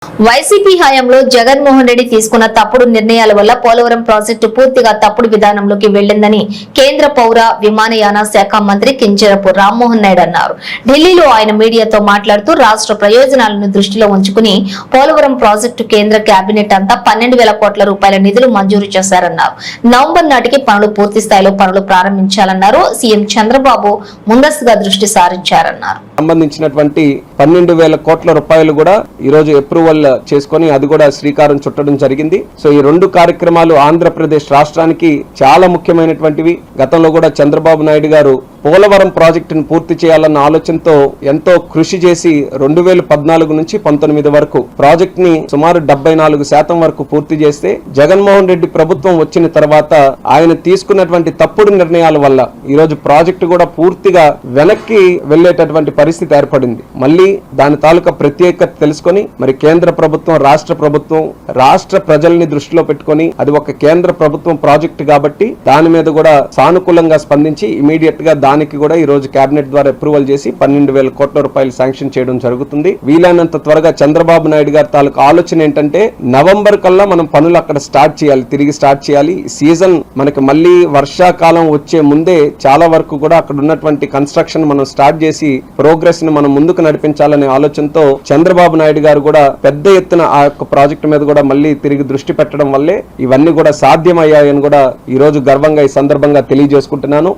YCP హయాంలో జగన్మోహన్ రెడ్డి తీసుకున్న తప్పుడు నిర్ణయాల వల్ల పోలవరం ప్రాజెక్టు పూర్తిగా తప్పుడు విధానంలోకి వెళ్లిందని కేంద్ర పౌర విమానయాన శాఖ మంత్రి కింజరపు రామ్మోహన్ నాయుడు అన్నారు. ఢిల్లీలో ఆయన మీడియాతో మాట్లాడుతూ రాష్ట్ర ప్రయోజనాలను దృష్టిలో ఉంచుకుని పోలవరం ప్రాజెక్టు కేంద్ర కేబినెట్ అంతా 12,000 కోట్ల రూపాయల నిధులు మంజూరు చేశారన్నారు. నవంబర్ నాటికి పనులు పూర్తి స్థాయిలో పనులు ప్రారంభించాలన్నారు. సీఎం చంద్రబాబు ముందస్తుగా దృష్టి సారించారన్నారు. సంబంధించినటువంటి 12,000 కోట్ల రూపాయలు కూడా ఈ రోజు అప్రూవల్ చేసుకొని అది కూడా శ్రీకారం చుట్టడం జరిగింది. సో ఈ రెండు కార్యక్రమాలు ఆంధ్రప్రదేశ్ రాష్ట్రానికి చాలా ముఖ్యమైనటువంటివి. గతంలో కూడా చంద్రబాబు నాయుడు గారు పోలవరం ప్రాజెక్టును పూర్తి చేయాలన్న ఆలోచనతో ఎంతో కృషి చేసి 2014 నుంచి 19 వరకు ప్రాజెక్ట్ ని సుమారు 74% వరకు పూర్తి చేస్తే జగన్మోహన్ రెడ్డి ప్రభుత్వం వచ్చిన తర్వాత ఆయన తీసుకున్నటువంటి తప్పుడు నిర్ణయాల వల్ల ఈ రోజు ప్రాజెక్టు కూడా పూర్తిగా వెనక్కి వెళ్లేటటువంటి పరిస్థితి ఏర్పడింది. మళ్ళీ దాని తాలూకా ప్రత్యేకత తెలుసుకొని మరి కేంద్ర ప్రభుత్వం రాష్ట్ర ప్రజల్ని దృష్టిలో పెట్టుకొని అది ఒక కేంద్ర ప్రభుత్వం ప్రాజెక్టు కాబట్టి దాని మీద కూడా సానుకూలంగా స్పందించి ఇమీడియట్ గా దానికి కూడా ఈ రోజు కేబినెట్ ద్వారా అప్రూవల్ చేసి 12,000 కోట్ల రూపాయలు శాంక్షన్ చేయడం జరుగుతుంది. వీలైనంత త్వరగా చంద్రబాబు నాయుడు గారి తాలూకా ఆలోచన ఏంటంటే నవంబర్ కల్లా మనం పనులు అక్కడ తిరిగి స్టార్ట్ చేయాలి. సీజన్ మనకి మళ్ళీ వర్షాకాలం వచ్చే ముందే చాలా వరకు కూడా అక్కడ ఉన్నటువంటి కన్స్ట్రక్షన్ మనం స్టార్ట్ చేసి ప్రోగ్రెస్ ని మనం ముందుకు నడిపించాలనే ఆలోచనతో చంద్రబాబు నాయుడు గారు కూడా పెద్ద ఎత్తున ఆ యొక్క ప్రాజెక్టు మీద కూడా మళ్ళీ తిరిగి దృష్టి పెట్టడం వల్లే ఇవన్నీ కూడా సాధ్యమయ్యాయని కూడా ఈ రోజు గర్వంగా ఈ సందర్భంగా తెలియజేసుకుంటున్నాను.